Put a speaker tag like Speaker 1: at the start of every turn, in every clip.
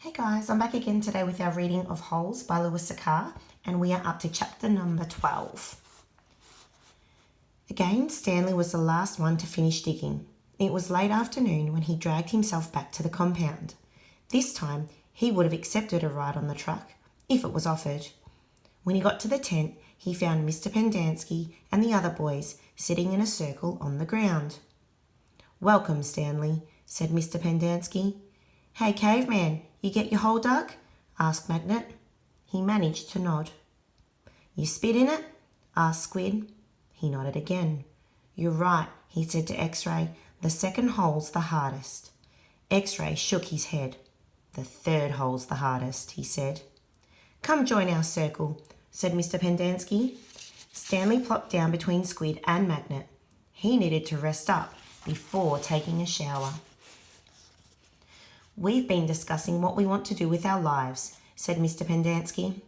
Speaker 1: Hey guys, I'm back again today with our reading of Holes by Sachar, and we are up to chapter number 12. Again, Stanley was the last one to finish digging. It was late afternoon when he dragged himself back to the compound. This time, he would have accepted a ride on the truck if it was offered. When he got to the tent, he found Mr. Pendanski and the other boys sitting in a circle on the ground. "Welcome, Stanley," said Mr. Pendanski. "Hey, caveman, you get your hole dug?" asked Magnet. He managed to nod. "You spit in it?" asked Squid. He nodded again. "You're right," he said to X-Ray. "The second hole's the hardest." X-Ray shook his head. "The third hole's the hardest," he said. "Come join our circle," said Mr. Pendanski. Stanley plopped down between Squid and Magnet. He needed to rest up before taking a shower. "We've been discussing what we want to do with our lives," said Mr. Pendanski.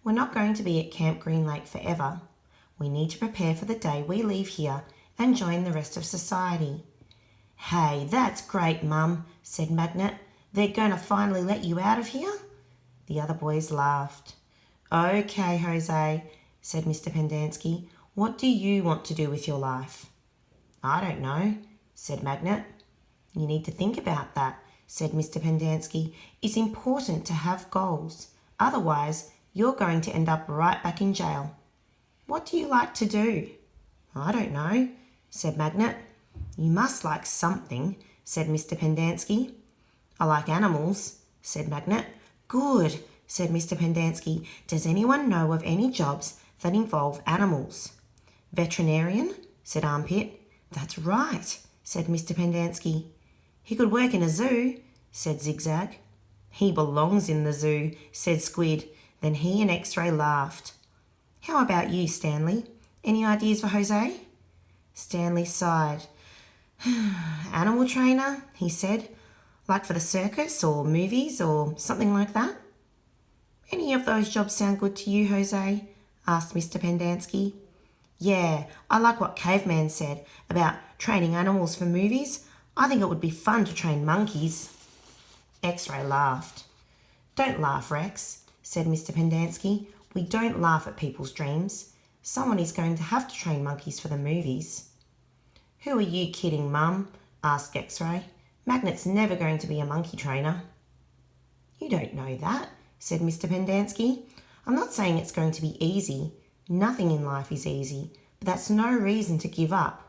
Speaker 1: "We're not going to be at Camp Green Lake forever. We need to prepare for the day we leave here and join the rest of society." "Hey, that's great, Mum," said Magnet. "They're going to finally let you out of here?" The other boys laughed. "Okay, Jose," said Mr. Pendanski. "What do you want to do with your life?" "I don't know," said Magnet. "You need to think about that," said Mr. Pendanski. "It's important to have goals. Otherwise, you're going to end up right back in jail. What do you like to do?" "I don't know," said Magnet. "You must like something," said Mr. Pendanski. "I like animals," said Magnet. "Good," said Mr. Pendanski. "Does anyone know of any jobs that involve animals?" "Veterinarian," said Armpit. "That's right," said Mr. Pendanski. "He could work in a zoo," said Zigzag. "He belongs in the zoo," said Squid. Then he and X-Ray laughed. "How about you, Stanley? Any ideas for Jose?" Stanley sighed. "Animal trainer," he said. "Like for the circus or movies or something like that." "Any of those jobs sound good to you, Jose?" asked Mr. Pendanski. "Yeah, I like what Caveman said about training animals for movies. I think it would be fun to train monkeys." X-Ray laughed. "Don't laugh, Rex," said Mr. Pendanski. "We don't laugh at people's dreams. Someone is going to have to train monkeys for the movies." "Who are you kidding, Mum?" asked X-Ray. "Magnet's never going to be a monkey trainer." "You don't know that," said Mr. Pendanski. "I'm not saying it's going to be easy. Nothing in life is easy, but that's no reason to give up.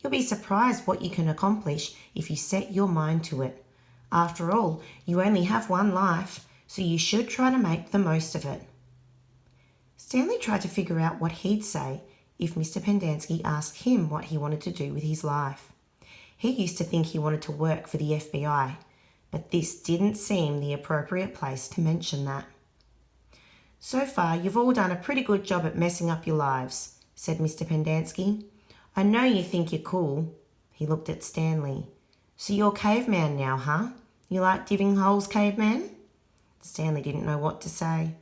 Speaker 1: You'll be surprised what you can accomplish if you set your mind to it. After all, you only have one life, so you should try to make the most of it." Stanley tried to figure out what he'd say if Mr. Pendanski asked him what he wanted to do with his life. He used to think he wanted to work for the FBI, but this didn't seem the appropriate place to mention that. "So far, you've all done a pretty good job at messing up your lives," said Mr. Pendanski. "I know you think you're cool." He looked at Stanley. "So you're caveman now, huh? You like digging holes, caveman?" Stanley didn't know what to say.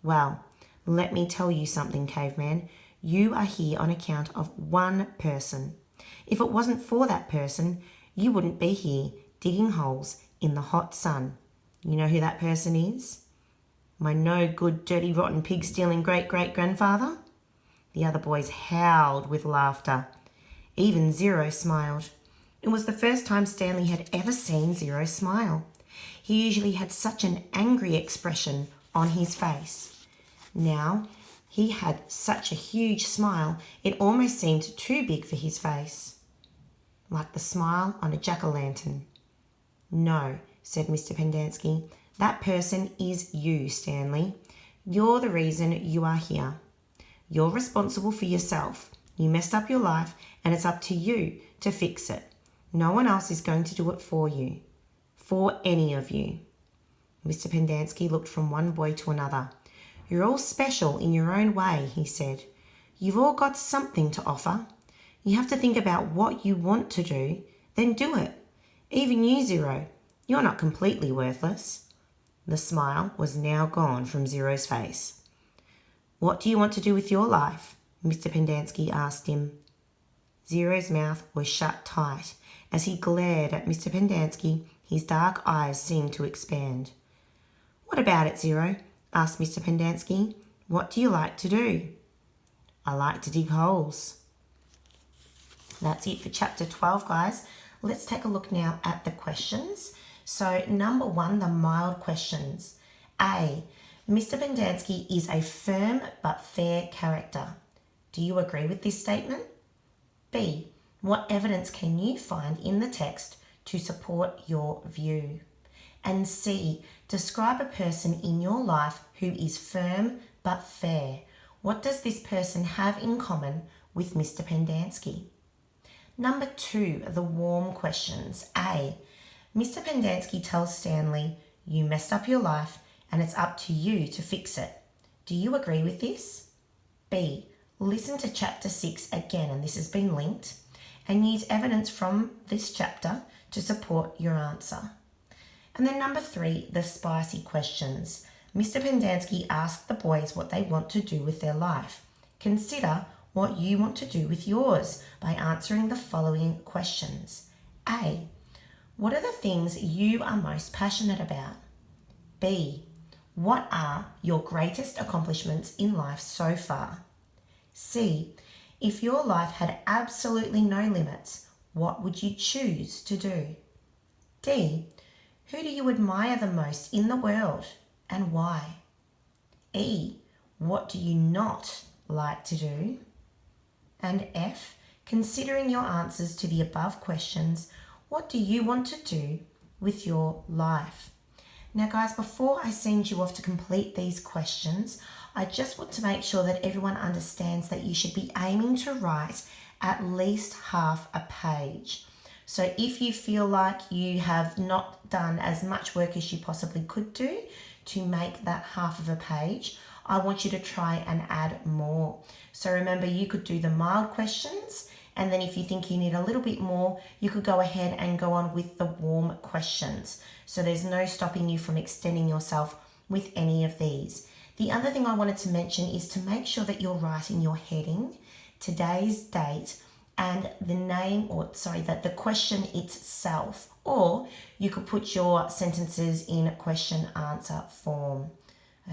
Speaker 1: "Well, let me tell you something, caveman. You are here on account of one person. If it wasn't for that person, you wouldn't be here digging holes in the hot sun. You know who that person is? My no good, dirty, rotten, pig-stealing great-great-grandfather?" The other boys howled with laughter. Even Zero smiled. It was the first time Stanley had ever seen Zero smile. He usually had such an angry expression on his face. Now he had such a huge smile it almost seemed too big for his face. Like the smile on a jack-o'-lantern. "No," said Mr. Pendanski. "That person is you, Stanley. You're the reason you are here. You're responsible for yourself. You messed up your life and it's up to you to fix it. No one else is going to do it for you. For any of you." Mr. Pendanski looked from one boy to another. "You're all special in your own way," he said. "You've all got something to offer. You have to think about what you want to do, then do it. Even you, Zero, you're not completely worthless." The smile was now gone from Zero's face. "What do you want to do with your life?" Mr. Pendanski asked him. Zero's mouth was shut tight. As he glared at Mr. Pendanski, his dark eyes seemed to expand. What about it, Zero? Asked Mr. Pendanski. What do you like to do? I like to dig holes. That's it for chapter 12, guys. Let's take a look now at the questions. So number 1, the mild questions. A, Mr. Pendanski is a firm but fair character. Do you agree with this statement? B, what evidence can you find in the text to support your view? And C, describe a person in your life who is firm but fair. What does this person have in common with Mr. Pendanski? Number 2, the warm questions. A, Mr. Pendanski tells Stanley, you messed up your life and it's up to you to fix it. Do you agree with this? B, listen to chapter 6 again, and this has been linked, and use evidence from this chapter to support your answer. And then number 3, the spicy questions. Mr. Pendanski asked the boys what they want to do with their life. Consider what you want to do with yours by answering the following questions. A, what are the things you are most passionate about? B, what are your greatest accomplishments in life so far? C, if your life had absolutely no limits, what would you choose to do? D, who do you admire the most in the world and why? E, what do you not like to do? And F, considering your answers to the above questions, what do you want to do with your life? Now guys, before I send you off to complete these questions, I just want to make sure that everyone understands that you should be aiming to write at least half a page. So if you feel like you have not done as much work as you possibly could do to make that half of a page, I want you to try and add more. So remember, you could do the mild questions, and then if you think you need a little bit more, you could go ahead and go on with the warm questions. So there's no stopping you from extending yourself with any of these. The other thing I wanted to mention is to make sure that you're writing your heading, today's date, and the name, the question itself. Or you could put your sentences in question answer form.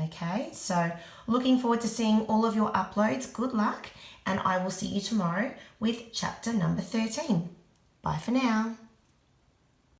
Speaker 1: Okay, so looking forward to seeing all of your uploads. Good luck, and I will see you tomorrow with chapter number 13. Bye for now.